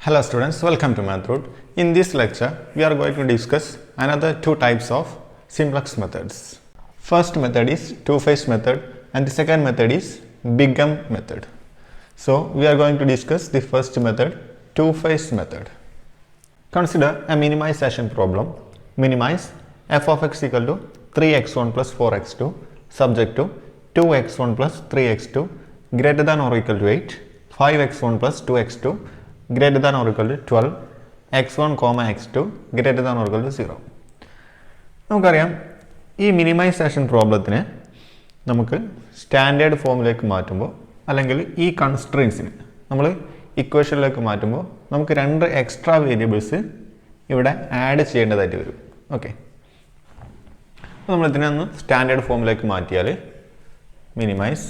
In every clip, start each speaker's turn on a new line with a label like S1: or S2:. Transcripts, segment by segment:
S1: Hello students, welcome to MathRoot. In this lecture, we are going to discuss another two types of simplex methods. First method is two-phase method and the second method is Big M method. So we are going to discuss the first method, two-phase method. Consider a minimization problem. Minimize f of x equal to 3x1 plus 4x2 subject to 2x1 plus 3x2 greater than or equal to 8, 5x1 plus 2x2 greater than or equal to 12, x1, x2 greater than or equal to 0. നമുക്കറിയാം ഈ minimisation പ്രോബ്ലത്തിനെ നമുക്ക് standard ഫോമിലേക്ക് മാറ്റുമ്പോൾ അല്ലെങ്കിൽ ഈ കൺസ്ട്രെയിൻസിനെ നമ്മൾ ഇക്വേഷനിലേക്ക് മാറ്റുമ്പോൾ നമുക്ക് രണ്ട് എക്സ്ട്രാ വേരിയബിൾസ് ഇവിടെ ആഡ് ചെയ്യേണ്ടതായിട്ട് വരും. ഓക്കെ, അപ്പോൾ നമ്മളിതിനെ ഒന്ന് സ്റ്റാൻഡേർഡ് ഫോമിലേക്ക് മാറ്റിയാൽ minimise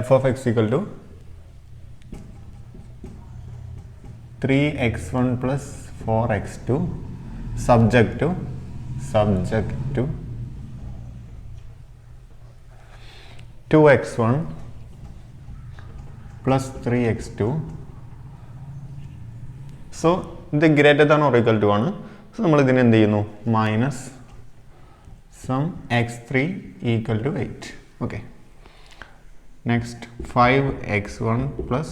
S1: f of x equal to 3x1 plus 4x2 subject to 2x1 plus 3x2. So ഇത് greater than or equal to ആണ്. സോ നമ്മൾ ഇതിനെ എന്ത് ചെയ്യുന്നു, minus some x3 equal to 8. Okay, next 5x1 plus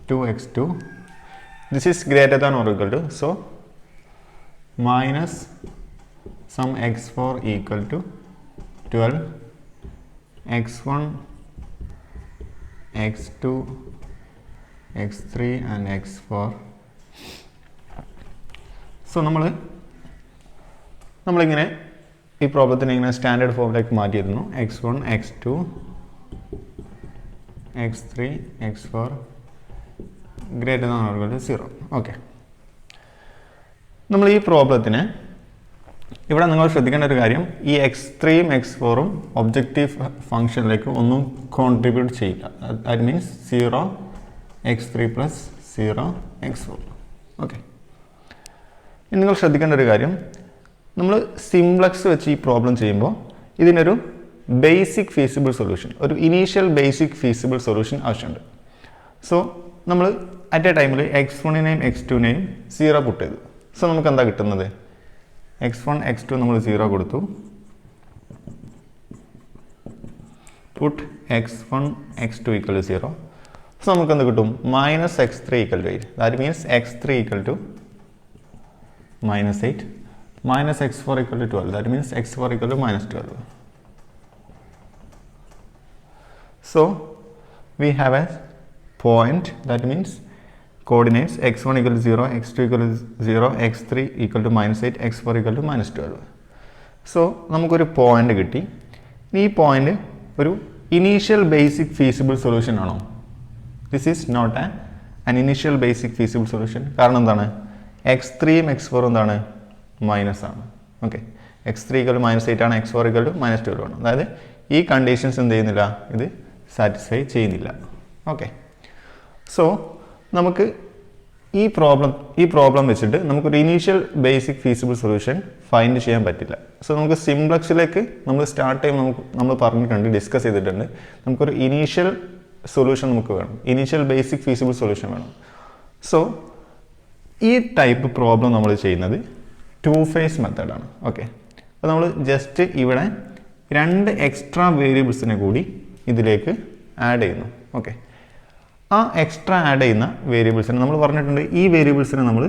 S1: 2x2, this is greater than or equal to, so minus some x4 equal to 12, x1, x2, x3 and x4. So നമ്മളിങ്ങനെ ഈ പ്രോബ്ലത്തിന് ഇങ്ങനെ standard ഫോമിലേക്ക് മാറ്റിയിരുന്നു. x1, x2, x3, x4 greater than or equal to 0. Okay, നമ്മൾ ഈ പ്രോബ്ലത്തിന് ഇവിടെ നിങ്ങൾ ശ്രദ്ധിക്കേണ്ട ഒരു കാര്യം, ഈ x3യും x4ഉം ഒബ്ജക്റ്റീവ് ഫംഗ്ഷനിലേക്ക് ഒന്നും കോൺട്രിബ്യൂട്ട് ചെയ്യില്ല. That means 0 x3 plus 0 x4. Okay, ഇനി നിങ്ങൾ ശ്രദ്ധിക്കേണ്ട ഒരു കാര്യം, നമ്മൾ സിംപ്ലക്സ് വെച്ച് ഈ പ്രോബ്ലം ചെയ്യുമ്പോൾ ഇതിനൊരു ബേസിക് ഫീസിബിൾ സൊല്യൂഷൻ, ഒരു ഇനീഷ്യൽ ബേസിക് ഫീസിബിൾ സൊല്യൂഷൻ ആവശ്യമുണ്ട്. സോ നമ്മൾ അറ്റ് എ ടൈമിൽ x1നെയും x2നെയും 0 പുട്ട് ചെയ്തു. സോ നമുക്ക് എന്താ കിട്ടുന്നത്, x1 x2 നമ്മൾ 0 കൊടുത്തു, puttu x1 x2 equal to 0. So നമുക്ക് എന്ത് കിട്ടും, minus x3 equal to 8. That means x3 equal to -8 minus x4 equal to 12. That means x4 equal to minus 12. So we have a point, that means coordinates x1 equal to 0, x2 equal to 0, x3 equal to -8, x4 equal to -12. So നമുക്കൊരു point കിട്ടി. ഈ point ഒരു initial basic feasible solution ആണോ? This is not an initial basic feasible solution. കാരണം എന്താണ്, x3യും x4ഉം എന്താണ്, minus ആണ്. Okay, x3 equal to -8 ആണ്, x4 ഈക്വൽ ടു -12 ആണ്. അതായത് ഈ കണ്ടീഷൻസ് എന്ത് ചെയ്യുന്നില്ല, ഇത് സാറ്റിസ്ഫൈ ചെയ്യുന്നില്ല. ഓക്കെ, സോ നമുക്ക് ഈ പ്രോബ്ലം വെച്ചിട്ട് നമുക്കൊരു initial basic feasible solution find ചെയ്യാൻ പറ്റില്ല. സോ നമുക്ക് സിംപ്ലക്സിലേക്ക് നമ്മൾ സ്റ്റാർട്ട് ചെയ്യുമ്പോൾ നമ്മൾ പറഞ്ഞിട്ടുണ്ട്, ഡിസ്കസ് ചെയ്തിട്ടുണ്ട്, നമുക്കൊരു ഇനീഷ്യൽ സൊല്യൂഷൻ നമുക്ക് വേണം, ഇനീഷ്യൽ ബേസിക് ഫീസിബിൾ സൊല്യൂഷൻ വേണം. സോ ഈ ടൈപ്പ് പ്രോബ്ലം നമ്മൾ ചെയ്യുന്നത് ടു ഫേസ് മെത്തേഡാണ്. ഓക്കെ, അപ്പോൾ നമ്മൾ ജസ്റ്റ് ഇവിടെ രണ്ട് എക്സ്ട്രാ വേരിയബിൾസിനെ കൂടി ഇതിലേക്ക് ആഡ് ചെയ്യുന്നു. ഓക്കെ, ആ എക്സ്ട്രാ ആഡ് ചെയ്യുന്ന വേരിയബിൾസിനെ നമ്മൾ പറഞ്ഞിട്ടുണ്ട്, ഈ വേരിയബിൾസിനെ നമ്മൾ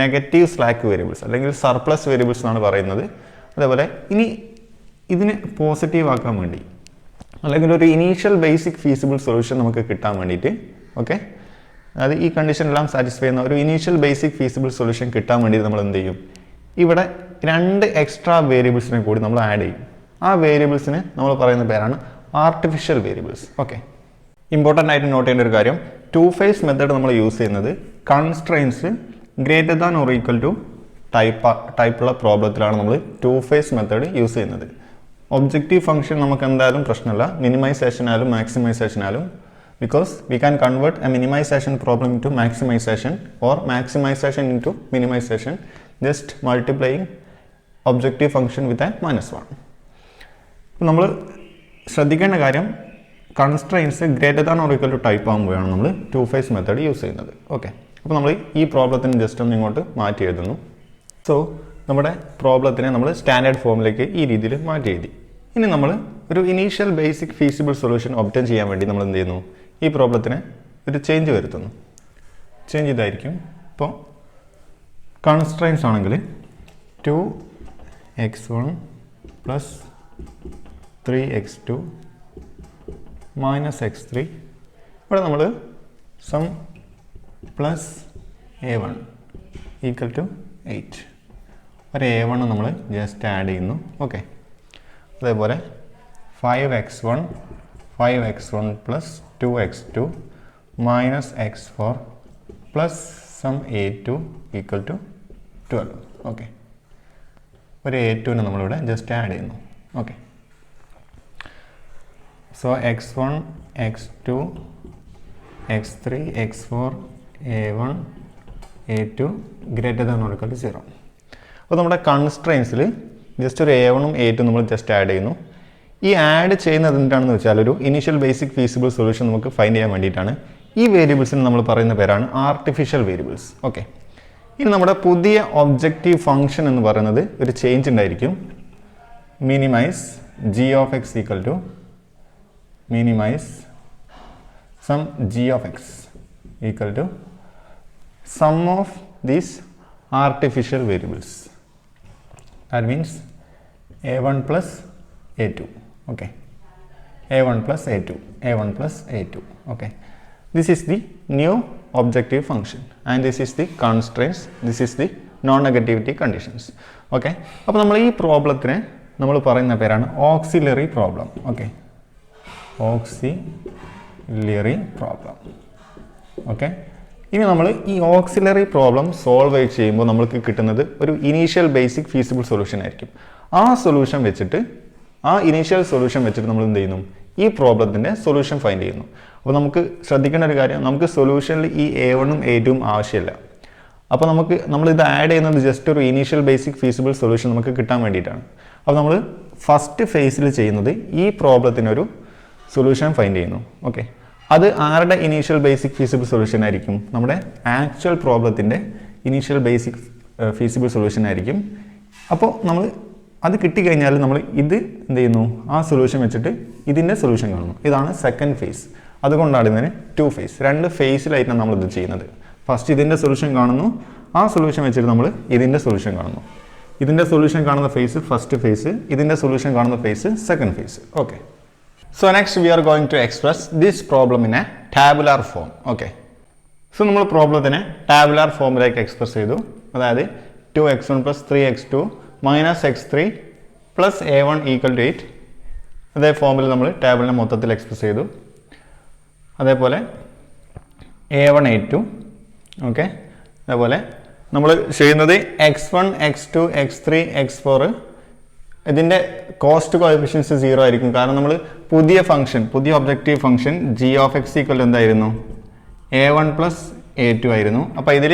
S1: നെഗറ്റീവ് സ്ലാക്ക് വേരിയബിൾസ് അല്ലെങ്കിൽ സർപ്ലസ് വേരിയബിൾസ് എന്നാണ് പറയുന്നത്. അതേപോലെ ഇനി ഇതിനെ പോസിറ്റീവ് ആക്കാൻ വേണ്ടി അല്ലെങ്കിൽ ഒരു ഇനീഷ്യൽ ബേസിക് ഫീസിബിൾ സൊല്യൂഷൻ നമുക്ക് കിട്ടാൻ വേണ്ടിയിട്ട്, ഓക്കെ, അതായത് ഈ കണ്ടീഷനെല്ലാം സാറ്റിസ്ഫൈ ചെയ്യുന്ന ഒരു ഇനീഷ്യൽ ബേസിക് ഫീസിബിൾ സൊല്യൂഷൻ കിട്ടാൻ വേണ്ടി നമ്മൾ എന്ത് ചെയ്യും, ഇവിടെ രണ്ട് എക്സ്ട്രാ വേരിയബിൾസിനെ കൂടി നമ്മൾ ആഡ് ചെയ്യും. ആ വേരിയബിൾസിന് നമ്മൾ പറയുന്ന പേരാണ് ആർട്ടിഫിഷ്യൽ വേരിയബിൾസ്. ഓക്കെ, ഇമ്പോർട്ടൻ്റ് ആയിട്ട് നോട്ട് ചെയ്യേണ്ട ഒരു കാര്യം, ടു ഫേസ് മെത്തേഡ് നമ്മൾ യൂസ് ചെയ്യുന്നത് constraints greater than or equal to ടൈപ്പുള്ള പ്രോബ്ലത്തിലാണ് നമ്മൾ ടു ഫേസ് മെത്തേഡ് യൂസ് ചെയ്യുന്നത്. ഒബ്ജക്റ്റീവ് ഫംഗ്ഷൻ നമുക്ക് എന്തായാലും പ്രശ്നമില്ല, മിനിമൈസേഷനായാലും മാക്സിമൈസേഷനായാലും, because we can convert a minimization problem into maximization or maximization into minimization just multiplying objective function with a -1. നമ്മൾ ശ്രദ്ധിക്കേണ്ട കാര്യം constraints greater than or equal to type ആകുമ്പോഴാണ് നമ്മൾ two phase method use ചെയ്യുന്നത്. Okay, അപ്പോൾ നമ്മൾ ഈ പ്രോബ്ലത്തിന് just ഒന്ന് ഇങ്ങോട്ട് മാറ്റി എഴുതുന്നു. സോ നമ്മുടെ പ്രോബ്ലത്തിനെ നമ്മൾ സ്റ്റാൻഡേർഡ് ഫോമിലേക്ക് ഈ രീതിയിൽ മാറ്റി എഴുതി. ഇനി നമ്മൾ ഒരു ഇനീഷ്യൽ ബേസിക് ഫീസിബിൾ സൊല്യൂഷൻ ഒബ്റ്റൻ ചെയ്യാൻ വേണ്ടി നമ്മൾ എന്ത് ചെയ്യുന്നു, ഈ പ്രോബ്ലത്തിന് ഒരു ചേഞ്ച് വരുത്തുന്നു. ചേഞ്ച് ഇതായിരിക്കും. ഇപ്പോൾ കൺസ്ട്രെയിൻസ് ആണെങ്കിൽ 2x1 plus 3x2 minus x3, ഇവിടെ നമ്മൾ some plus a1 equal to 8, ഒരു a1 നമ്മൾ ജസ്റ്റ് ആഡ് ചെയ്യുന്നു. ഓക്കെ, അതേപോലെ 5x1 plus 2x2 minus x4 plus sum a2 equal to 12. Okay, ഒരു a2നെ നമ്മളിവിടെ ജസ്റ്റ് ആഡ് ചെയ്യുന്നു. Okay, so x1 x2 x3 x4 a1 a2 greater than or equal to 0. അപ്പോൾ നമ്മുടെ കൺസ്ട്രെയിൻസിൽ ജസ്റ്റ് ഒരു a1ഉം a2 നമ്മൾ ജസ്റ്റ് ആഡ് ചെയ്യുന്നു. ഈ ആഡ് ചെയ്യുന്നത് എന്താണെന്ന് വെച്ചാൽ ഒരു ഇനീഷ്യൽ ബേസിക് ഫീസിബിൾ സൊല്യൂഷൻ നമുക്ക് ഫൈൻഡ് ചെയ്യാൻ വേണ്ടിയിട്ടാണ്. ഈ വേരിയബിൾസിന് നമ്മൾ പറയുന്ന പേരാണ് ആർട്ടിഫിഷ്യൽ വേരിയബിൾസ്. ഓക്കെ, ഇനി നമ്മുടെ പുതിയ ഒബ്ജക്റ്റീവ് ഫംഗ്ഷൻ എന്ന് പറയുന്നത് ഒരു ചേഞ്ച് ഉണ്ടായിരിക്കും. Minimize g of x equal to minimize sum g of x equal to sum of these artificial variables. That means a1 plus a2. Okay, a1 plus a2, a1 plus a2. Okay, this is the new objective function and this is the constraints, this is the non-negativity conditions. Okay, അപ്പോൾ നമ്മൾ ഈ പ്രോബ്ലത്തിനെ നമ്മൾ പറയുന്ന പേരാണ് auxiliary problem. Okay, auxiliary problem. Okay, ഇനി നമ്മൾ ഈ auxiliary problem solve ചെയ്യുമ്പോൾ നമ്മൾക്ക് കിട്ടുന്നത് ഒരു ഇനീഷ്യൽ ബേസിക് ഫീസിബിൾ സൊല്യൂഷൻ ആയിരിക്കും. ആ സൊല്യൂഷൻ വെച്ചിട്ട് ഇനീഷ്യൽ സൊല്യൂഷൻ വെച്ചിട്ട് നമ്മൾ എന്ത് ചെയ്യുന്നു, ഈ പ്രോബ്ലത്തിൻ്റെ സൊല്യൂഷൻ ഫൈൻഡ് ചെയ്യുന്നു. അപ്പോൾ നമുക്ക് ശ്രദ്ധിക്കേണ്ട ഒരു കാര്യം, നമുക്ക് സൊല്യൂഷനിൽ ഈ a1ഉം a2ഉം ആവശ്യമില്ല. അപ്പോൾ നമ്മളിത് ആഡ് ചെയ്യുന്നത് ജസ്റ്റ് ഒരു ഇനീഷ്യൽ ബേസിക് ഫീസിബിൾ സൊല്യൂഷൻ നമുക്ക് കിട്ടാൻ വേണ്ടിയിട്ടാണ്. അപ്പോൾ നമ്മൾ ഫസ്റ്റ് ഫേസിൽ ചെയ്യുന്നത് ഈ പ്രോബ്ലത്തിനൊരു സൊല്യൂഷൻ ഫൈൻഡ് ചെയ്യുന്നു. ഓക്കെ, അത് ആരുടെ ഇനീഷ്യൽ ബേസിക് ഫീസിബിൾ സൊല്യൂഷൻ ആയിരിക്കും, നമ്മുടെ ആക്ച്വൽ പ്രോബ്ലത്തിൻ്റെ ഇനീഷ്യൽ ബേസിക് ഫീസിബിൾ സൊല്യൂഷൻ ആയിരിക്കും. അപ്പോൾ നമ്മൾ അത് കിട്ടിക്കഴിഞ്ഞാൽ നമ്മൾ ഇത് എന്ത് ചെയ്യുന്നു, ആ സൊല്യൂഷൻ വെച്ചിട്ട് ഇതിൻ്റെ സൊല്യൂഷൻ കാണുന്നു. ഇതാണ് സെക്കൻഡ് ഫേസ്. അതുകൊണ്ടാണ് ഇതിന് ടു ഫേസ്, രണ്ട് ഫേസിലായിട്ടാണ് നമ്മളിത് ചെയ്യുന്നത്. ഫസ്റ്റ് ഇതിൻ്റെ സൊല്യൂഷൻ കാണുന്നു, ആ സൊല്യൂഷൻ വെച്ചിട്ട് നമ്മൾ ഇതിൻ്റെ സൊല്യൂഷൻ കാണുന്നു. ഇതിൻ്റെ സൊല്യൂഷൻ കാണുന്ന ഫേസ് ഫസ്റ്റ് ഫേസ്, ഇതിൻ്റെ സൊല്യൂഷൻ കാണുന്ന phase second phase. Okay, so next we are going to express this problem in a tabular form. Okay, so നമ്മൾ പ്രോബ്ലത്തിനെ ടാബുലാർ ഫോമിലേക്ക് എക്സ്പ്രസ് ചെയ്തു. അതായത് 2x1 plus 3x2 minus x3 plus a1 equal to 8. അതേ ഫോമിൽ നമ്മൾ ടേബിളിനെ മൊത്തത്തിൽ express ചെയ്തു. അതേപോലെ a1 a2. ഓക്കെ, അതേപോലെ നമ്മൾ ചെയ്യുന്നത് x1 x2 x3 x4 ഇതിൻ്റെ കോസ്റ്റ് കോഎഫിഷ്യൻസ് 0 ആയിരിക്കും. കാരണം നമ്മൾ പുതിയ objective function g of x equal എന്തായിരുന്നു, a1 പ്ലസ് a2 ആയിരുന്നു. അപ്പോൾ ഇതിൽ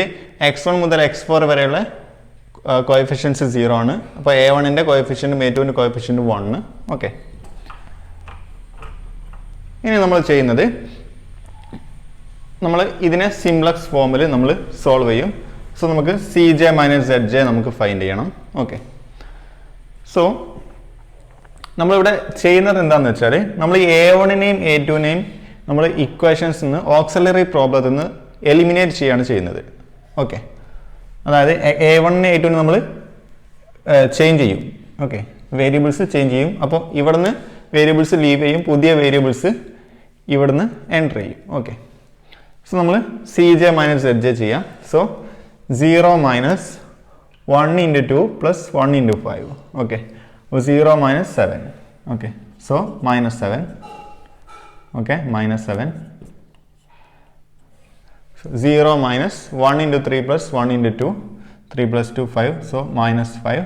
S1: x1 മുതൽ x4 വരെയുള്ള കോഎഫിഷ്യൻസ് 0 ആണ്. അപ്പോൾ a1ൻ്റെ കോഎഫിഷ്യൻറ്റും a2ൻ്റെ കോഎഫിഷ്യൻറ്റും 1. ഓക്കെ, ഇനി നമ്മൾ ചെയ്യുന്നത് നമ്മൾ ഇതിനെ സിംപ്ലക്സ് ഫോമിൽ നമ്മൾ സോൾവ് ചെയ്യും. സോ നമുക്ക് cj മൈനസ് zj നമുക്ക് ഫൈൻഡ് ചെയ്യണം. ഓക്കെ, സോ നമ്മളിവിടെ ചെയ്യുന്നത് എന്താണെന്ന് വെച്ചാൽ നമ്മൾ ഈ a1നെയും a2നെയും നമ്മൾ ഇക്വേഷൻസ് നിന്ന് ഓക്സിലറി പ്രോബ്ലത്തിൽ നിന്ന് എലിമിനേറ്റ് ചെയ്യുകയാണ് ചെയ്യുന്നത്. ഓക്കെ, അതായത് a1നെ a2നെ നമ്മൾ ചേഞ്ച് ചെയ്യും. ഓക്കെ, വേരിയബിൾസ് ചേഞ്ച് ചെയ്യും. അപ്പോൾ ഇവിടുന്ന് വേരിയബിൾസ് ലീവ് ചെയ്യും, പുതിയ വേരിയബിൾസ് ഇവിടുന്ന് എൻ്റർ ചെയ്യും. ഓക്കെ, സോ നമ്മൾ cj മൈനസ് zj ചെയ്യാം. So 0 minus 1 into 2 plus 1 into 5. Okay, 0 minus 7. Okay, so minus 7. Okay, minus 7. So 0 minus 1 into 3 plus 1 into 2. 3 plus 2 5. So minus 5.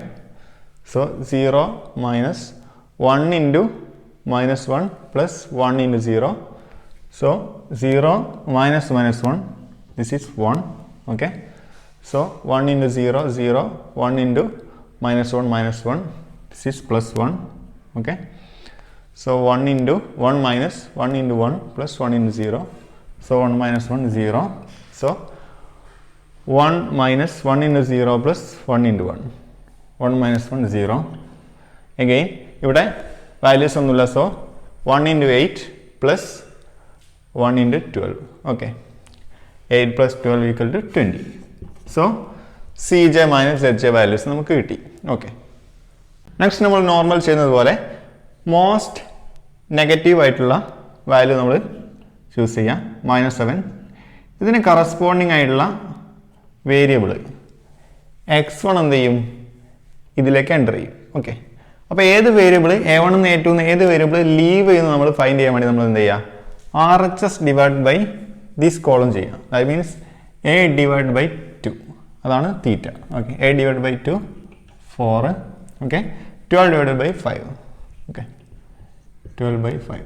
S1: So 0 minus 1 into minus 1 plus 1 into 0. So 0 minus minus 1. This is 1. Okay. So 1 into 0, 0, 1 into minus 1, this is plus 1. Okay. So 1 into 1 minus 1 into 1 plus 1 into 0. So 1 minus 1 0. So 1 minus 1 into 0 plus 1 into 1. 1 minus 1 0. Again, ഇവിടെ values ഒന്നുമില്ല. So 1 into 8 plus 1 into 12. Okay. 8 plus 12 equal to 20. So Cj minus Zj values നമുക്ക് കിട്ടി. Okay. Next നമ്മൾ normal ചെയ്യുന്നത് പോലെ most negative ആയിട്ടുള്ള value നമ്മൾ choose ചെയ്യാം. -7. ഇതിന് കറസ്പോണ്ടിങ് ആയിട്ടുള്ള വേരിയബിൾ x1 എന്ത് ചെയ്യും? ഇതിലേക്ക് എൻ്റർ ചെയ്യും. ഓക്കെ. അപ്പോൾ ഏത് വേരിയബിൾ a1 എന്ന് a2 എന്ന് ഏത് വേരിയബിൾ ലീവ് ചെയ്യുന്നത് നമ്മൾ ഫൈൻഡ് ചെയ്യാൻ വേണ്ടി നമ്മൾ എന്ത് ചെയ്യുക? RHS divide by this column ചെയ്യുക. That means a divide by 2. അതാണ് theta. Okay. a divide by 2 4. Okay. 12 divided by 5. Okay. 12 by 5.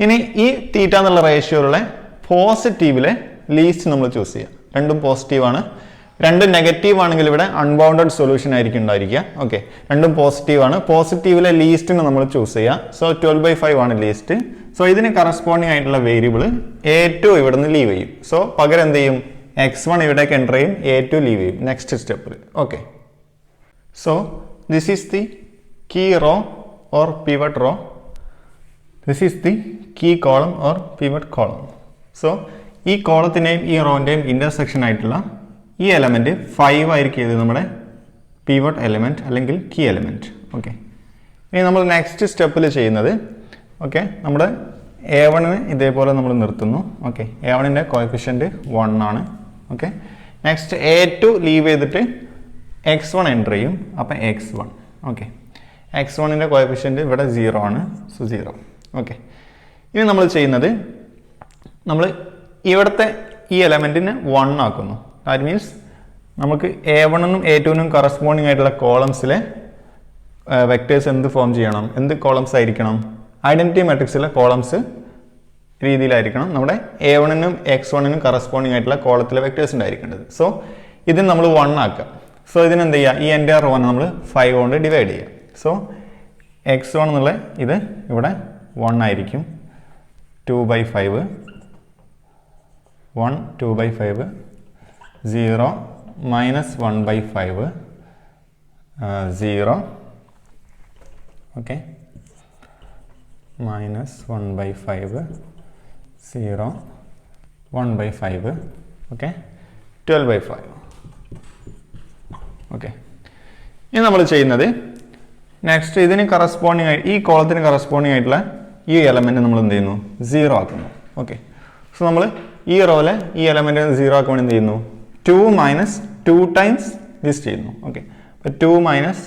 S1: ഇനി ഈ തീറ്റ എന്നുള്ള റേഷ്യോയിലുള്ള പോസിറ്റീവിലെ ലീസ്റ്റ് നമ്മൾ ചൂസ് ചെയ്യുക. രണ്ടും പോസിറ്റീവാണ്. രണ്ടും നെഗറ്റീവ് ആണെങ്കിൽ ഇവിടെ അൺബൗണ്ടഡ് സൊല്യൂഷൻ ആയിരിക്കും ഉണ്ടായിരിക്കുക. ഓക്കെ. രണ്ടും പോസിറ്റീവാണ്. പോസിറ്റീവിലെ ലീസ്റ്റിന് നമ്മൾ ചൂസ് ചെയ്യുക. സോ 12 by 5 ആണ് ലീസ്റ്റ്. സോ ഇതിന് കറസ്പോണ്ടിങ് ആയിട്ടുള്ള വേരിയബിൾ a2 ഇവിടെ നിന്ന് ലീവ് ചെയ്യും. സോ പകരം എന്ത് ചെയ്യും? x1 ഇവിടേക്ക് എൻ്റർ ചെയ്യും, a2 ലീവ് ചെയ്യും നെക്സ്റ്റ് സ്റ്റെപ്പിൽ. Okay. So this is the key row or pivot row. This is the key column or pivot column. So ഈ കോളത്തിൻ്റെയും ഈ റോൻ്റെയും ഇൻ്റർസെക്ഷൻ ആയിട്ടുള്ള ഈ എലമെൻറ്റ് 5 ആയിരിക്കും ഇത് നമ്മുടെ പിവട്ട് എലമെൻറ്റ് അല്ലെങ്കിൽ കീ എലമെൻറ്റ്. ഓക്കെ. ഇനി നമ്മൾ നെക്സ്റ്റ് സ്റ്റെപ്പിൽ ചെയ്യുന്നത് ഓക്കെ നമ്മുടെ a1ന് ഇതേപോലെ നമ്മൾ നിർത്തുന്നു. ഓക്കെ. a1ൻ്റെ കോഎഫിഷ്യൻറ്റ് 1 ആണ്. ഓക്കെ. നെക്സ്റ്റ് a2 ലീവ് ചെയ്തിട്ട് x1 എൻ്റർ ചെയ്യും. അപ്പം x1. ഓക്കെ. x1ൻ്റെ കോഎഫിഷ്യൻറ്റ് ഇവിടെ 0 ആണ്. സോ 0. ഓക്കെ. ഇനി നമ്മൾ ചെയ്യുന്നത് നമ്മൾ ഇവിടുത്തെ ഈ എലമെൻറ്റിനെ 1 ആക്കുന്നു. ദാറ്റ് മീൻസ് നമുക്ക് a1നും a2നും കറസ്പോണ്ടിങ് ആയിട്ടുള്ള കോളംസിലെ വെക്ടേഴ്സ് എന്ത് ഫോം ചെയ്യണം? എന്ത് കോളംസ് ആയിരിക്കണം? ഐഡൻറ്റിറ്റി മാട്രിക്സിലെ കോളംസ് രീതിയിലായിരിക്കണം നമ്മുടെ a1നും x1നും കറസ്പോണ്ടിങ് ആയിട്ടുള്ള കോളത്തിലെ വെക്ടേഴ്സ് ഉണ്ടായിരിക്കേണ്ടത്. സോ ഇതിന് നമ്മൾ 1 ആക്കുക. സോ ഇതിനെന്ത് ചെയ്യുക? ഈ എൻ്റെ റോനെ നമ്മൾ 5 കൊണ്ട് ഡിവൈഡ് ചെയ്യുക. സോ x1 എന്നുള്ള ഇത് ഇവിടെ 1 ആയിരിക്കും. 2 by 5 1 2 by 5 0 minus 1 by 5 0. Okay. minus 1 by 5 0 1 by 5. Okay. 12 by 5. Okay. ഇനി നമ്മൾ ചെയ്യുന്നത് നെക്സ്റ്റ് ഇതിന് കറസ്പോണ്ടിങ് ആയി ഈ കോളത്തിന് കറസ്പോണ്ടിങ് ആയിട്ടുള്ള ഈ എലമെൻറ്റ് നമ്മൾ എന്ത് ചെയ്യുന്നു? 0 ആക്കുന്നു. ഓക്കെ. സോ നമ്മൾ ഈ റോയിലെ ഈ എലമെൻറ്റ് 0 ആക്കാൻ വേണ്ടി എന്ത് ചെയ്യുന്നു? 2 minus 2 times ദിസ് ചെയ്യുന്നു. ഓക്കെ. അപ്പോൾ 2 minus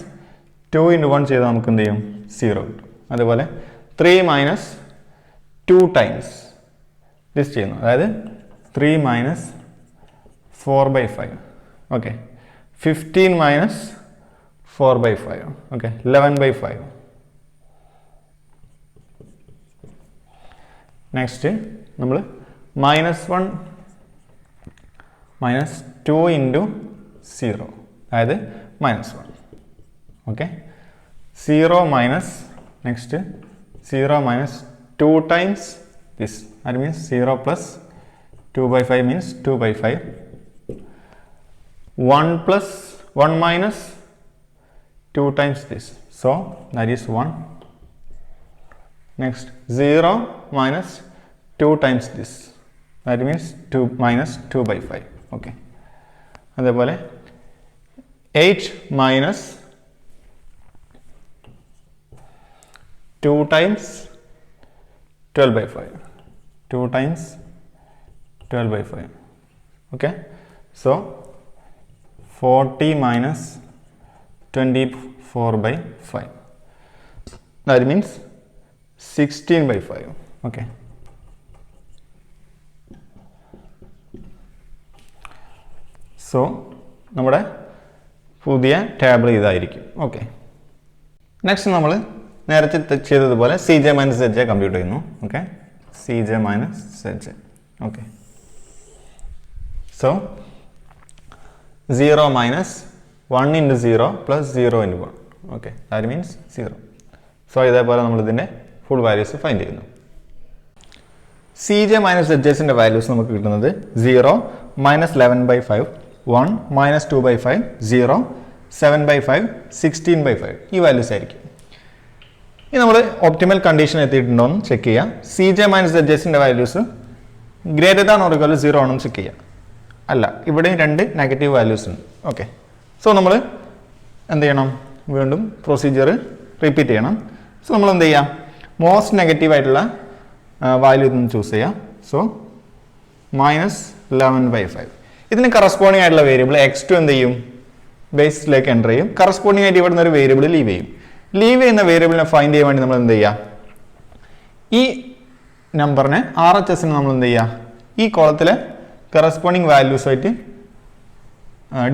S1: 2 into 1 ചെയ്താൽ നമുക്ക് എന്ത് ചെയ്യും? 0 കിട്ടും. അതുപോലെ 3 minus 2 times ദിസ് ചെയ്യുന്നു. അതായത് 3 minus 4 by 5. Okay. 15 minus 4 by 5. Okay. 11 by 5. Next, നമ്മൾ -1 -2 into 0. അതായത് -1. Okay. 0 minus next 0 minus 2 times this. That means 0 plus 2 by 5 means 2 by 5. 1 plus 1 minus 2 times this. So that is 1. Next 0 minus 2 times this. That means 2 minus 2 by 5. Okay. അതേപോലെ 8 minus 2 times 12 by 5. 2 times 12 by 5. Okay. So 40 minus 24 by 5. That means 16 by 5. Okay. So നമ്മുടെ പുതിയ table ഇതായിരിക്കും. Okay. Next നമ്മൾ നേരത്തെ ചെയ്തതുപോലെ Cj minus Zj compute ചെയ്യുന്നു. Okay. Cj minus Zj. Okay. So 0 minus 1 into 0 plus 0 into 1. Okay. That means 0. So ഇതേപോലെ നമ്മൾ ഇതിൻ്റെ ഫുൾ വാല്യൂസ് ഫൈൻഡ് ചെയ്യുന്നു. സി ജെ മൈനസ് എച്ച് എസിൻ്റെ വാല്യൂസ് നമുക്ക് കിട്ടുന്നത് 0, -11/5, 1, -2/5, 0, 7/5, 16/5 ഈ വാല്യൂസ് ആയിരിക്കും. ഇനി നമ്മൾ ഒപ്റ്റിമൽ കണ്ടീഷൻ എത്തിയിട്ടുണ്ടോ എന്ന് ചെക്ക് ചെയ്യുക. സി ജെ മൈനസ് എച്ച് എസിൻ്റെ values greater than or equal to 0 ആണെന്ന് ചെക്ക് ചെയ്യുക. അല്ല, ഇവിടെയും 2 നെഗറ്റീവ് വാല്യൂസ് ഉണ്ട്. ഓക്കെ, സോ നമ്മൾ എന്ത് ചെയ്യണം? വീണ്ടും പ്രൊസീജിയർ റിപ്പീറ്റ് ചെയ്യണം. സോ നമ്മൾ എന്ത് ചെയ്യാം? മോസ്റ്റ് നെഗറ്റീവ് ആയിട്ടുള്ള വാല്യൂ ഒന്ന് ചൂസ് ചെയ്യാം. സോ -11/5. ഇതിന് കറസ്പോണ്ടിങ് ആയിട്ടുള്ള വേരിയബിൾ x2 എന്ത് ചെയ്യും? ബേസിലേക്ക് എൻ്റർ ചെയ്യും. കറസ്പോണ്ടിങ് ആയിട്ട് ഇവിടുന്ന് ഒരു വേരിയബിൾ ലീവ് ചെയ്യും. ലീവ് ചെയ്യുന്ന വേരിയബിളിനെ ഫൈൻഡ് ചെയ്യാൻ വേണ്ടി നമ്മൾ എന്ത് ചെയ്യുക? ഈ നമ്പറിനെ RHSനെ നമ്മൾ എന്ത് ചെയ്യുക? ഈ കോളത്തിലെ കറസ്പോണ്ടിങ് വാല്യൂസായിട്ട്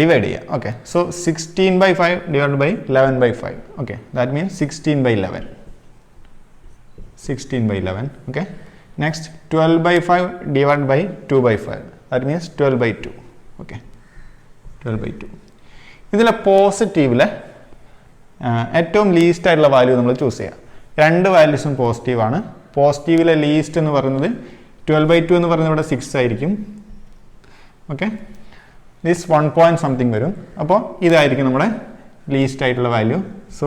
S1: ഡിവൈഡ് ചെയ്യുക. Okay, so 16/5 divide by 11/5. Okay, that means 16/11. 16/11. Okay, next 12/5 divide by 2/5. That means 12/2. Okay, 12/2. ഇതിലെ പോസിറ്റീവിലെ ഏറ്റവും ലീസ്റ്റ് ആയിട്ടുള്ള വാല്യൂ നമ്മൾ ചൂസ് ചെയ്യുക. 2 വാല്യൂസും പോസിറ്റീവാണ്. പോസിറ്റീവിലെ ലീസ്റ്റ് എന്ന് പറയുന്നത് 12/2 എന്ന് പറയുന്നത് ഇവിടെ 6 ആയിരിക്കും. ഓക്കെ, ദിസ് 1 പോയിന്റ് സംതിങ് വരും. അപ്പോൾ ഇതായിരിക്കും നമ്മുടെ ലീസ്റ്റ് ആയിട്ടുള്ള വാല്യൂ. സോ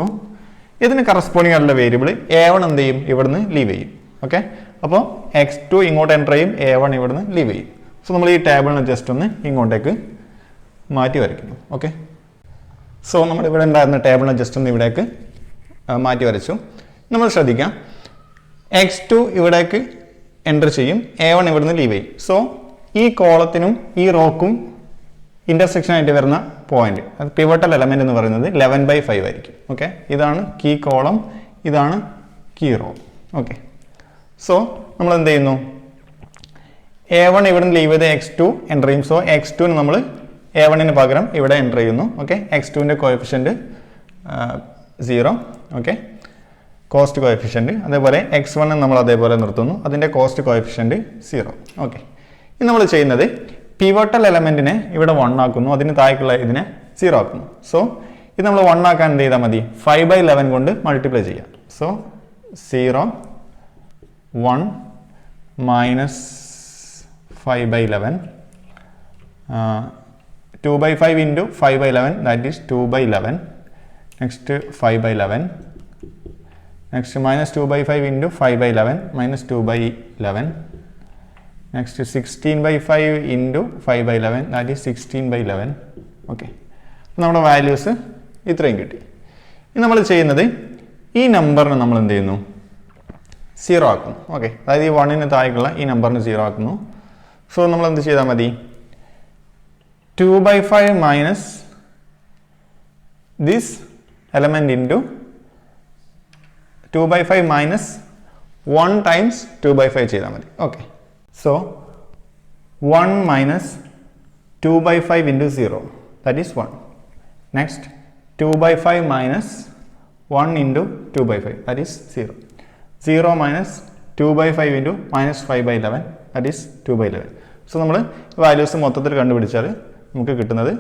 S1: ഇതിന് കറസ്പോണ്ടിങ് ആയിട്ടുള്ള വേരിയബിൾ A1 എന്ത് ചെയ്യും? ഇവിടുന്ന് ലീവ് ചെയ്യും. ഓക്കെ, അപ്പോൾ x2 ഇങ്ങോട്ട് എൻ്റർ ചെയ്യും, A1 ഇവിടുന്ന് ലീവ് ചെയ്യും. സോ നമ്മൾ ഈ ടേബിളിനെ ജസ്റ്റ് ഒന്ന് ഇങ്ങോട്ടേക്ക് മാറ്റി വരയ്ക്കുന്നു. ഓക്കെ, സോ നമ്മൾ ഇവിടെ ഉണ്ടായിരുന്ന ടേബിളിനെ ജസ്റ്റ് ഒന്ന് ഇവിടേക്ക് മാറ്റി വരച്ചു. നമ്മൾ ശ്രദ്ധിക്കാം, x2 ഇവിടേക്ക് എൻ്റർ ചെയ്യും, A1 ഇവിടുന്ന് ലീവ് ചെയ്യും. സോ ഈ കോളത്തിനും ഈ റോക്കും ഇൻ്റർസെക്ഷൻ ആയിട്ട് വരുന്ന പോയിന്റ്, അത് പിവട്ടൽ എലമെന്റ് എന്ന് പറയുന്നത് 11/5 ആയിരിക്കും. ഓക്കെ, ഇതാണ് കീ കോളം, ഇതാണ് കീ റോ. ഓക്കെ, സോ നമ്മൾ എന്ത് ചെയ്യുന്നു? A1 ഇവിടെ ലീവ് ചെയ്ത് x2 എൻ്റർ ചെയ്യും. സോ x2ന് നമ്മൾ A1ന് പകരം ഇവിടെ എൻ്റർ ചെയ്യുന്നു. ഓക്കെ, x2ൻ്റെ കോഎഫിഷ്യൻറ്റ് 0. Okay, cost coefficient. അതേപോലെ x1 നമ്മൾ അതേപോലെ നിർത്തുന്നു, അതിൻ്റെ കോസ്റ്റ് കോഎഫിഷ്യൻറ്റ് 0. ഓക്കെ, ഇനി നമ്മൾ ചെയ്യുന്നത് പിവട്ടൽ എലമെന്റിനെ ഇവിടെ 1 ആക്കുന്നു, അതിന് താഴേക്കുള്ള ഇതിനെ 0 ആക്കുന്നു. സോ ഇത് നമ്മൾ 1 ആക്കാൻ എന്ത് ചെയ്താൽ മതി? 5/11 കൊണ്ട് മൾട്ടിപ്ലൈ ചെയ്യാം. So 0, 1, -5/11, 2/5 into 5/11, that is 2/11. Next 5/11. Next -2/5 into 5/11, -2/11. Next 16/5 into 5/11, that is 16/11. Okay, നമ്മുടെ വാല്യൂസ് ഇത്രയും കിട്ടി. ഇനി നമ്മൾ ചെയ്യുന്നത് ഈ നമ്പറിന് നമ്മൾ എന്ത് ചെയ്യുന്നു? 0 ആക്കുന്നു. ഓക്കെ, അതായത് ഈ 1ന് താഴേക്കുള്ള ഈ നമ്പറിന് 0 ആക്കുന്നു. സോ നമ്മൾ എന്ത് ചെയ്താൽ മതി? 2/5 minus this element into 2/5 minus 1 times 2/5 ചെയ്താൽ മതി. Okay, so 1 minus 2/5 into 0, that is 1. Next 2/5 minus 1 into 2/5, that is 0. 0 minus 2/5 into minus 5/11, that is 2/11. So നമ്മൾ വാല്യൂസ് മൊത്തത്തിൽ കണ്ടുപിടിച്ചാൽ നമുക്ക് കിട്ടുന്നത്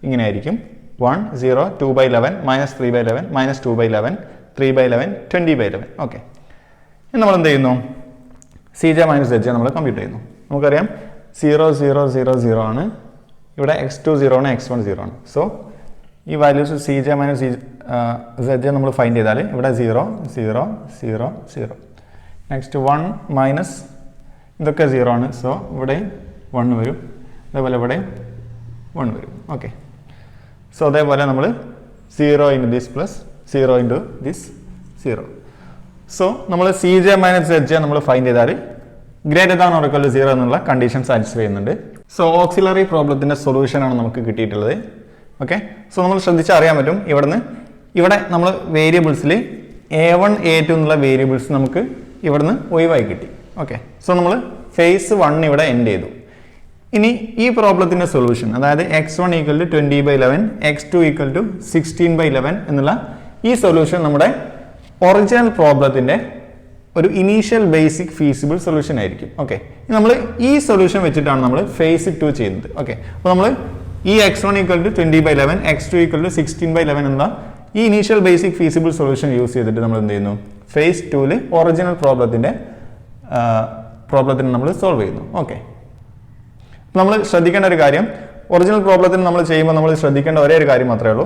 S1: ഇങ്ങനെയായിരിക്കും. 1, 0, 2/11, minus 3/11, minus 2/11, 3/11, 20/11. ഓക്കെ, ഇനി നമ്മൾ എന്ത് ചെയ്യുന്നു? സി ജെ മൈനസ് എച്ച് നമ്മൾ കമ്പ്യൂട്ട് ചെയ്യുന്നു. നമുക്കറിയാം 0, 0, 0, 0 ആണ്. ഇവിടെ x2 0 ആണ്, x1 0 ആണ്. സോ ഈ values C J minus Z നമ്മൾ ഫൈൻഡ് ചെയ്താൽ ഇവിടെ 0, 0, 0, 0. നെക്സ്റ്റ് 1 മൈനസ് ഇതൊക്കെ 0 ആണ്. സോ ഇവിടെ 1 വരും, അതേപോലെ ഇവിടെ 1 വരും. ഓക്കെ, സോ അതേപോലെ നമ്മൾ 0 into this plus 0 into this 0. So നമ്മൾ C J minus H J നമ്മൾ ഫൈൻഡ് ചെയ്താൽ greater than or equal to 0 എന്നുള്ള കണ്ടീഷൻ സാറ്റിസ്ഫൈ ചെയ്യുന്നുണ്ട്. സോ ഓക്സിലറി പ്രോബ്ലത്തിൻ്റെ സൊല്യൂഷനാണ് നമുക്ക് കിട്ടിയിട്ടുള്ളത്. ഓക്കെ, സോ നമ്മൾ ശ്രദ്ധിച്ചാൽ അറിയാൻ പറ്റും, ഇവിടെ നമ്മൾ വേരിയബിൾസിൽ A1, A2 എന്നുള്ള വേരിയബിൾസ് നമുക്ക് ഇവിടുന്ന് ഒഴിവായി കിട്ടി. ഓക്കെ, സോ നമ്മൾ ഫേസ് 1 ഇവിടെ എൻഡ് ചെയ്തു. ഇനി ഈ പ്രോബ്ലത്തിൻ്റെ സൊല്യൂഷൻ, അതായത് x1 equal to 20/11, x2 equal to 16/11 എന്നുള്ള ഈ സൊല്യൂഷൻ നമ്മുടെ ഒറിജിനൽ പ്രോബ്ലത്തിൻ്റെ ഒരു ഇനീഷ്യൽ ബേസിക് ഫീസിബിൾ സൊല്യൂഷൻ ആയിരിക്കും. ഓക്കെ, നമ്മൾ ഈ സൊല്യൂഷൻ വെച്ചിട്ടാണ് നമ്മൾ ഫേസ് 2 ചെയ്യുന്നത്. ഓക്കെ, അപ്പോൾ നമ്മൾ ഈ x1 equal to 20/11, x2 equal to 16/11 എന്ന ഈ initial basic feasible solution use ചെയ്തിട്ട് നമ്മൾ എന്ത് ചെയ്യുന്നു? phase 2 original പ്രോബ്ലത്തിന് നമ്മൾ സോൾവ് ചെയ്യുന്നു. ഓക്കെ, നമ്മൾ ശ്രദ്ധിക്കേണ്ട ഒരു കാര്യം, ഒറിജിനൽ പ്രോബ്ലത്തിന് നമ്മൾ ചെയ്യുമ്പോൾ നമ്മൾ ശ്രദ്ധിക്കേണ്ട ഒരേ ഒരു കാര്യം മാത്രമേ ഉള്ളൂ.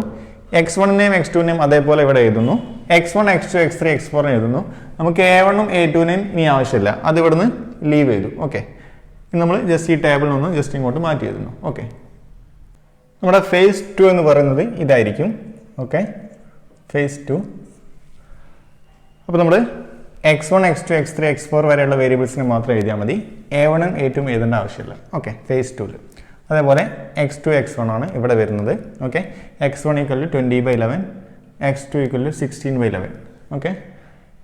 S1: x1നെയും x2നെയും അതേപോലെ ഇവിടെ എഴുതുന്നു, x1 x2 x3 x4 എഴുതുന്നു. നമുക്ക് a1ഉം a2നെയും ഇനി ആവശ്യമില്ല, അത് ഇവിടുന്ന് ലീവ് ചെയ്തു. ഓക്കെ, നമ്മൾ ജസ്റ്റ് ഈ ടേബിളിൽ നിന്ന് ജസ്റ്റ് ഇങ്ങോട്ട് മാറ്റി എഴുതുന്നു. ഓക്കെ, നമ്മുടെ phase 2 എന്ന് പറയുന്നത് ഇതായിരിക്കും. Okay, phase 2. അപ്പോൾ നമ്മൾ x1 x2 x3 x4 വരെയുള്ള വേരിയബിൾസിനെ മാത്രം എഴുതിയാൽ മതി, a1ഉം a2ഉം എഴുതേണ്ട ആവശ്യമില്ല. Okay, phase 2. അതേപോലെ x2 x1 ആണ് ഇവിടെ വരുന്നത്. Okay, x1 = 20/11, x2 = 16/11. ഓക്കെ,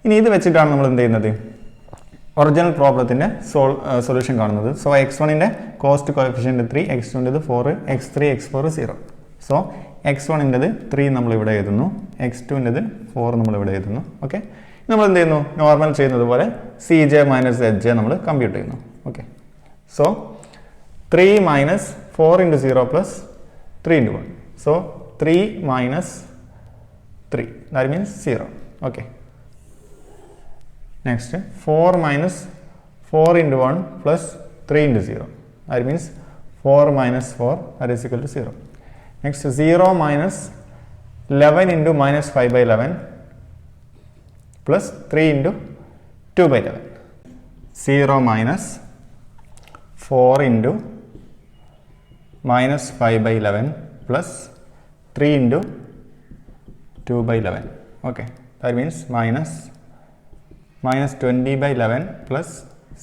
S1: ഇനി ഇത് വെച്ചിട്ടാണ് നമ്മൾ എന്ത് ചെയ്യുന്നത്, ഒറിജിനൽ പ്രോബ്ലത്തിൻ്റെ സൊല്യൂഷൻ കാണുന്നത്. സോ x1ൻ്റെ കോസ്റ്റ് കോഎഫിഷ്യൻറ്റ് 3, x2ൻ്റെത് 4, x3 x4 0. സോ x1ൻ്റെത് 3 നമ്മളിവിടെ എഴുതുന്നു, x2ൻ്റെത് 4 നമ്മളിവിടെ എഴുതുന്നു. ഓക്കെ, നമ്മൾ എന്ത് ചെയ്യുന്നു, നോർമൽ ചെയ്യുന്നത് പോലെ cj - hj നമ്മൾ കമ്പ്യൂട്ട് ചെയ്യുന്നു. Okay, so 3 - 4 × 0 + 3 × 1. So 3 - 3, that means 0. Okay, next 4 - 4 × 1 + 3 × 0, that means 4 - 4, that is equal to 0. Next 0 - 11 × -5/11 plus 3 × 2/11. 0 - 4 × -5/11 plus 3 × 2/11. Okay, that means -20/11 plus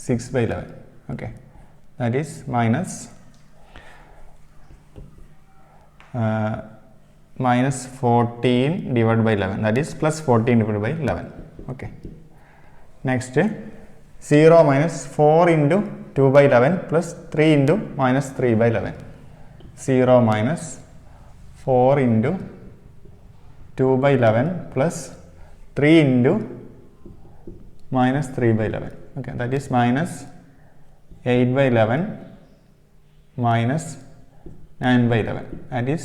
S1: 6/11. Okay, that is -14/11, that is plus 14/11. Okay, next 0 - 4 × 2/11 plus 3 × -3/11. 0 - 4 × 2/11 plus 3 × -3/11. Okay, that is -8/11 -9/11. That is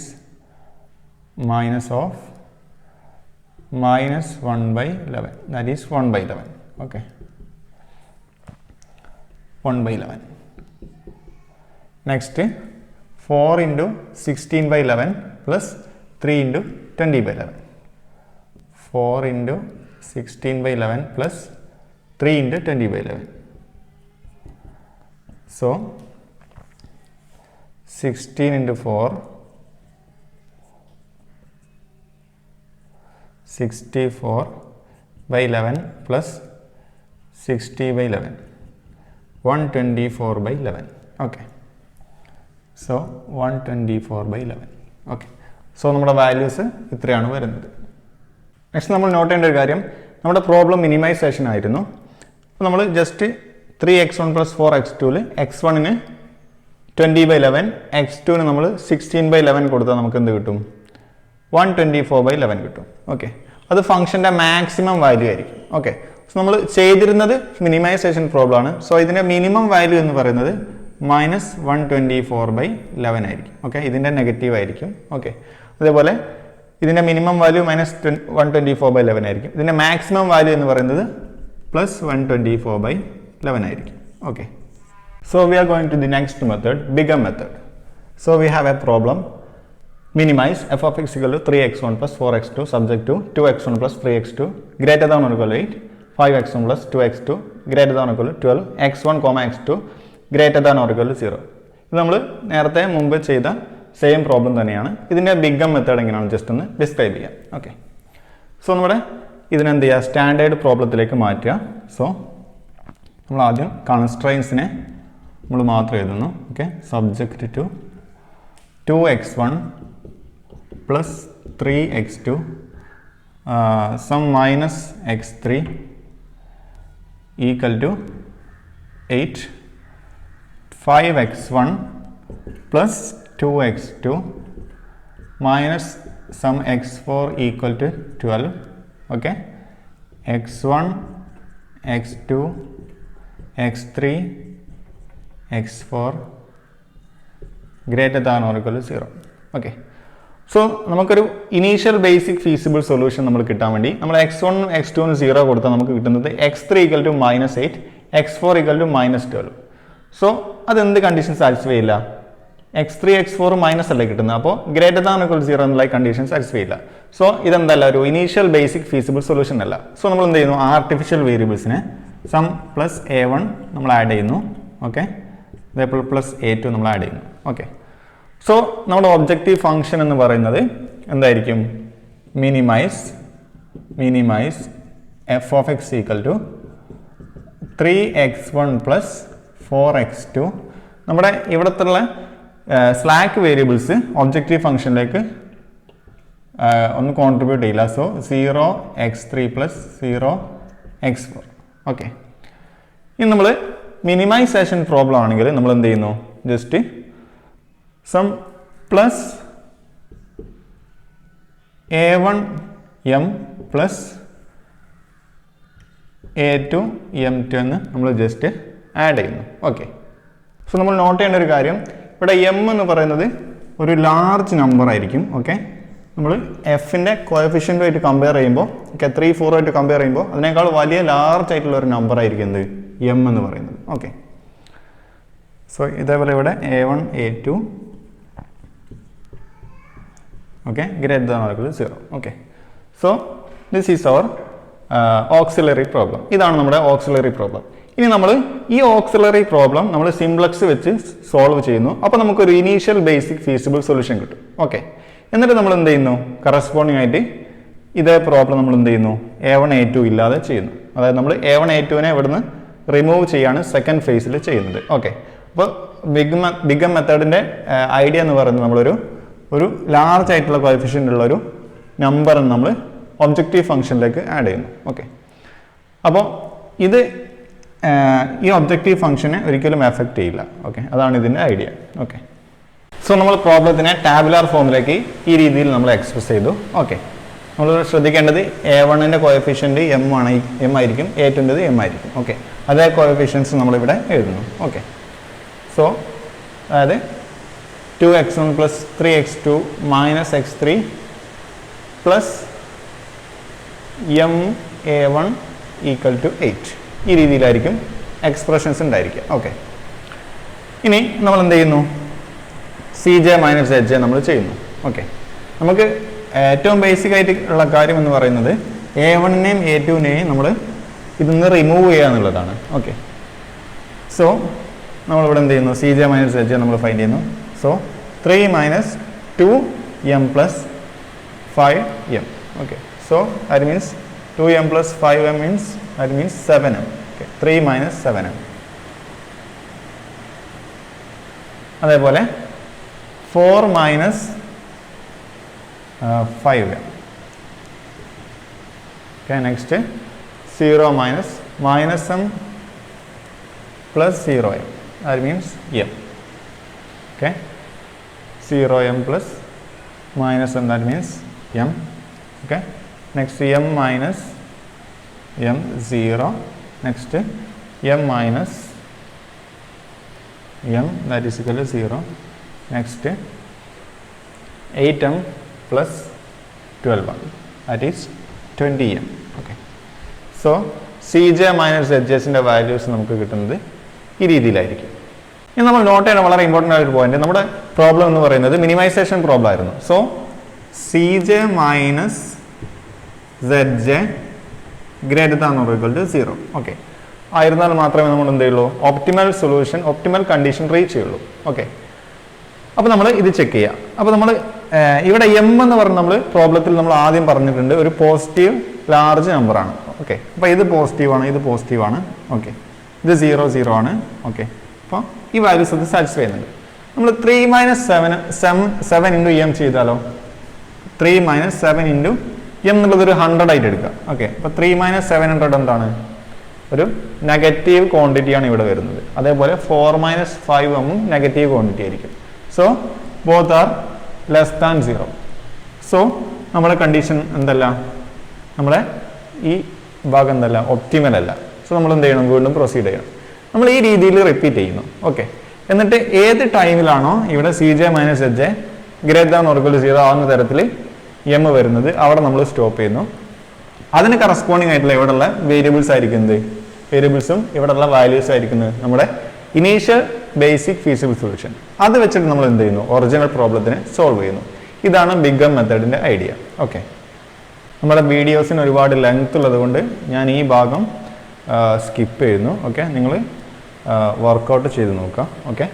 S1: minus of -1/11. That is 1/11. Okay, 1/11. Next 4 × 16/11 plus 3 × 20/11. 4 × 16/11 plus 3 × 20/11. So 16 × 4, 64/11 plus 60/11, 124/11. Okay, so 124/11. Okay, so നമ്മുടെ values ഇത്രയാണ് വരുന്നത്. Next നമ്മൾ not ചെയ്യേണ്ട ഒരു കാര്യം, നമ്മുടെ problem minimisation ആയിരുന്നു. അപ്പോൾ നമ്മൾ ജസ്റ്റ് 3x1 + 4x2 x1ന് 20/11, x2ന് നമ്മൾ 16/11 കൊടുത്താൽ നമുക്ക് എന്ത് കിട്ടും, 124/11 കിട്ടും. ഓക്കെ, അത് ഫംഗ്ഷൻ്റെ മാക്സിമം വാല്യൂ ആയിരിക്കും. ഓക്കെ, സോ നമ്മൾ ചെയ്തിരുന്നത് മിനിമൈസേഷൻ പ്രോബ്ലം ആണ്. സോ ഇതിൻ്റെ മിനിമം വാല്യൂ എന്ന് പറയുന്നത് -124/11 ആയിരിക്കും. ഓക്കെ, ഇതിൻ്റെ നെഗറ്റീവ് ആയിരിക്കും. ഓക്കെ, അതേപോലെ ഇതിൻ്റെ മിനിമം വാല്യൂ -124/11 ആയിരിക്കും. ഇതിൻ്റെ മാക്സിമം വാല്യൂ എന്ന് പറയുന്നത് +124/11 ആയിരിക്കും. Okay, so we are going to the next method, bigger method. So we have a problem, minimize f of x equal to 3x1 plus 4x2 subject to 2x1 plus 3x2 greater than or equal to 8, 5x1 plus 2x2 greater than or equal to 12, x1, x2 greater than or equal to 0. ഇത് നമ്മൾ നേരത്തെ മുമ്പ് ചെയ്ത same problem തന്നെയാണ്. ഇതിൻ്റെ ബിഗ്ഗം method എങ്ങനെയാണ് just ഒന്ന് describe ചെയ്യാം. ഓക്കെ, സോ നമ്മുടെ ഇതിനെന്ത് ചെയ്യുക, സ്റ്റാൻഡേർഡ് പ്രോബ്ലത്തിലേക്ക് മാറ്റുക. സോ നമ്മൾ ആദ്യം കൺസ്ട്രെയിൻസിനെ നമ്മൾ മാത്രം എഴുതുന്നു. Okay, subject to 2x1 plus 3x2 some minus x3 equal to 8, 5x1 plus 2x2 minus some x4 equal to 12. Okay, x1, x2, x3, x4 greater than or equal to 0. Okay, so നമുക്കൊരു initial basic feasible solution നമ്മൾ കിട്ടാൻ വേണ്ടി നമ്മൾ x1 x2 0 കൊടുത്താൽ നമുക്ക് കിട്ടുന്നത് x3 = -8 x4 = -12. So അതെന്ത് condition satisfy ചെയ്യില്ല? x3 x4 മൈനസ് അല്ലേ കിട്ടുന്നത്, അപ്പോൾ >0 എന്നുള്ള കണ്ടീഷൻ സാറ്റിസ്ഫൈ ചെയ്യില്ല. സോ ഇതെന്തല്ല, ഒരു ഇനീഷ്യൽ ബേസിക് ഫീസിബിൾ സൊല്യൂഷൻ അല്ല. സോ നമ്മൾ എന്ത് ചെയ്യുന്നു, ആർട്ടിഫിഷ്യൽ വേരിയബിൾസിനെ സം പ്ലസ് a1 നമ്മൾ ആഡ് ചെയ്യുന്നു. ഓക്കെ, അതേപോലെ പ്ലസ് a2 നമ്മൾ ആഡ് ചെയ്യുന്നു. ഓക്കെ, സോ നമ്മുടെ ഒബ്ജക്റ്റീവ് ഫംഗ്ഷൻ എന്ന് പറയുന്നത് എന്തായിരിക്കും? Minimize f of x = 3x1 + 4x2. നമ്മുടെ ഇവിടത്തുള്ള സ്ലാക്ക് വേരിയബിൾസ് ഒബ്ജക്റ്റീവ് ഫംഗ്ഷനിലേക്ക് ഒന്നും കോൺട്രിബ്യൂട്ട് ചെയ്യില്ല. So 0x3 + 0x4. ഓക്കെ, ഇനി നമ്മൾ മിനിമൈസേഷൻ പ്രോബ്ലം ആണെങ്കിൽ നമ്മൾ എന്ത് ചെയ്യുന്നു, just some plus a1m plus a2m2 എന്ന് നമ്മൾ ജസ്റ്റ് ആഡ് ചെയ്യുന്നു. ഓക്കെ, സോ നമ്മൾ നോട്ട് ചെയ്യേണ്ട ഒരു കാര്യം, ഇവിടെ m എന്ന് പറയുന്നത് ഒരു ലാർജ് നമ്പർ ആയിരിക്കും. ഓക്കെ, നമ്മൾ എഫിൻ്റെ കോഎഫിഷ്യൻ്റുമായിട്ട് കമ്പയർ ചെയ്യുമ്പോൾ 3 4 ആയിട്ട് കമ്പയർ ചെയ്യുമ്പോൾ അതിനേക്കാൾ വലിയ ലാർജ് ആയിട്ടുള്ള ഒരു നമ്പർ ആയിരിക്കും എന്ത്, m എന്ന് പറയുന്നത്. ഓക്കെ, സോ ഇതേപോലെ ഇവിടെ a1 a2 okay >0. Okay, so this is our auxiliary problem. ഇതാണ് നമ്മുടെ ഓക്സിലറി പ്രോബ്ലം. ഇനി നമ്മൾ ഈ ഓക്സിലറി പ്രോബ്ലം നമ്മൾ സിംപ്ലക്സ് വെച്ച് സോൾവ് ചെയ്യുന്നു. അപ്പോൾ നമുക്കൊരു ഇനീഷ്യൽ ബേസിക് ഫീസിബിൾ സൊല്യൂഷൻ കിട്ടും. ഓക്കെ, എന്നിട്ട് നമ്മൾ എന്ത് ചെയ്യുന്നു, കറസ്പോണ്ടിങ് ആയിട്ട് ഇതേ പ്രോബ്ലം നമ്മൾ എന്ത് ചെയ്യുന്നു, a1 a2 ഇല്ലാതെ ചെയ്യുന്നു. അതായത് നമ്മൾ a1 a2നെ ഇവിടുന്ന് റിമൂവ് ചെയ്യാണ് സെക്കൻഡ് ഫേസിൽ ചെയ്യുന്നത്. ഓക്കെ, അപ്പോൾ ബിഗ് മെത്തേഡിൻ്റെ ഐഡിയ എന്ന് പറയുന്നത് നമ്മളൊരു ലാർജ് ആയിട്ടുള്ള കോഎഫിഷ്യൻ്റ് ഉള്ള ഒരു നമ്പർ നമ്മൾ ഒബ്ജക്റ്റീവ് ഫംഗ്ഷനിലേക്ക് ആഡ് ചെയ്യുന്നു. ഓക്കെ, അപ്പോൾ ഇത് ഈ ഒബ്ജക്റ്റീവ് ഫംഗ്ഷനെ ഒരിക്കലും എഫക്റ്റ് ചെയ്യില്ല. ഓക്കെ, അതാണ് ഇതിൻ്റെ ഐഡിയ. ഓക്കെ, സോ നമ്മൾ പ്രോബ്ലത്തിനെ ടാബുലാർ ഫോമിലേക്ക് ഈ രീതിയിൽ നമ്മൾ എക്സ്പ്രസ് ചെയ്തു. ഓക്കെ, നമ്മൾ ശ്രദ്ധിക്കേണ്ടത് a1ൻ്റെ കോഎഫിഷ്യൻ്റ് m ആയിരിക്കും, a2ൻ്റെത് m ആയിരിക്കും. ഓക്കെ, അതേ കോഎഫിഷ്യൻസ് നമ്മളിവിടെ എഴുതുന്നു. ഓക്കെ, സോ അതായത് 2x1 + 3x2 - x3 + m(a1) = 8. ഈ രീതിയിലായിരിക്കും എക്സ്പ്രഷൻസ് ഉണ്ടായിരിക്കുക. ഓക്കെ, ഇനി നമ്മൾ എന്ത് ചെയ്യുന്നു, cj - hj നമ്മൾ ചെയ്യുന്നു. ഓക്കെ, നമുക്ക് ഏറ്റവും ബേസിക് ആയിട്ട് ഉള്ള കാര്യം എന്ന് പറയുന്നത് a1നെയും a2നെയും നമ്മൾ ഇതിന്ന് റിമൂവ് ചെയ്യുക എന്നുള്ളതാണ്. ഓക്കെ, സോ നമ്മളിവിടെ എന്ത് ചെയ്യുന്നു, cj - hj നമ്മൾ ഫൈൻഡ് ചെയ്യുന്നു. So 3 - 2m + 5m. Okay, so that means 2m + 5m means 7m. Okay, 3 - 7m. അതേപോലെ 4 - 5m. Okay, next 0 - -m + 0m. That means m. Okay, 0m + -m, that means m. Okay, next m - m 0. Next m - m, that is equal to 0. Next 8m + 12m, that is 20m. Okay, so cj - hjൻ്റെ values നമുക്ക് കിട്ടുന്നത് ഈ രീതിയിലായിരിക്കും. ഇനി നമ്മൾ not ചെയ്യണ വളരെ important ആയൊരു point, നമ്മുടെ പ്രോബ്ലം എന്ന് പറയുന്നത് മിനിമൈസേഷൻ പ്രോബ്ലം ആയിരുന്നു. So cj - zj > 0. ഓക്കെ, ആയിരുന്നാൽ മാത്രമേ നമ്മൾ എന്ത് ചെയ്യുള്ളൂ, optimal solution, optimal condition reach ചെയ്യുള്ളൂ. ഓക്കെ, അപ്പോൾ നമ്മൾ ഇത് ചെക്ക് ചെയ്യാം. അപ്പോൾ നമ്മൾ ഇവിടെ m എന്ന് പറഞ്ഞ നമ്മൾ പ്രോബ്ലത്തിൽ നമ്മൾ ആദ്യം പറഞ്ഞിട്ടുണ്ട് ഒരു പോസിറ്റീവ് ലാർജ് നമ്പറാണ്. ഓക്കെ, അപ്പോൾ ഇത് പോസിറ്റീവാണ്, ഇത് പോസിറ്റീവാണ്. ഓക്കെ, ഇത് 0 0 ആണ്. ഓക്കെ, അപ്പോൾ ഈ വാല്യൂസ് അത് സാറ്റിസ്ഫൈ ചെയ്യുന്നുണ്ട്. നമ്മൾ 3 - 7 × m ചെയ്താലോ, 3 - 7 × m എന്നുള്ളത് ഒരു 100 ആയിട്ട് എടുക്കുക. ഓക്കെ, അപ്പോൾ 3 - 700 എന്താണ്, ഒരു നെഗറ്റീവ് ക്വാണ്ടിറ്റിയാണ് ഇവിടെ വരുന്നത്. അതേപോലെ 4 - 5m നെഗറ്റീവ് ക്വാണ്ടിറ്റി ആയിരിക്കും. So both are <0. സോ നമ്മുടെ കണ്ടീഷൻ എന്തല്ല, നമ്മുടെ ഈ ഭാഗം എന്തല്ല, ഒപ്റ്റിമൽ അല്ല. സോ നമ്മൾ എന്ത് ചെയ്യണം, വീണ്ടും പ്രൊസീഡ് ചെയ്യണം. നമ്മൾ ഈ രീതിയിൽ റിപ്പീറ്റ് ചെയ്യുന്നു. ഓക്കെ, എന്നിട്ട് ഏത് ടൈമിലാണോ ഇവിടെ cj - hj greater than or equal to 0 ആവുന്ന തരത്തിൽ എം വരുന്നത് അവിടെ നമ്മൾ സ്റ്റോപ്പ് ചെയ്യുന്നു. അതിന് കറസ്പോണ്ടിങ് ആയിട്ടുള്ള ഇവിടെയുള്ള വേരിയബിൾസ് ആയിരിക്കുന്നത്, വേരിയബിൾസും ഇവിടെയുള്ള വാല്യൂസ് ആയിരിക്കുന്നത് നമ്മുടെ ഇനീഷ്യൽ ബേസിക് ഫീസിബിൾ സൊല്യൂഷൻ. അത് വെച്ചിട്ട് നമ്മൾ എന്ത് ചെയ്യുന്നു, ഒറിജിനൽ പ്രോബ്ലത്തിനെ സോൾവ് ചെയ്യുന്നു. ഇതാണ് ബിഗ് എം മെത്തേഡിൻ്റെ ഐഡിയ. ഓക്കെ, നമ്മുടെ വീഡിയോസിന് ഒരുപാട് ലെങ്ത് ഉള്ളത് കൊണ്ട് ഞാൻ ഈ ഭാഗം സ്കിപ്പ് ചെയ്യുന്നു. ഓക്കെ, നിങ്ങൾ വർക്കൗട്ട് ചെയ്ത് നോക്കാം. ഓക്കെ.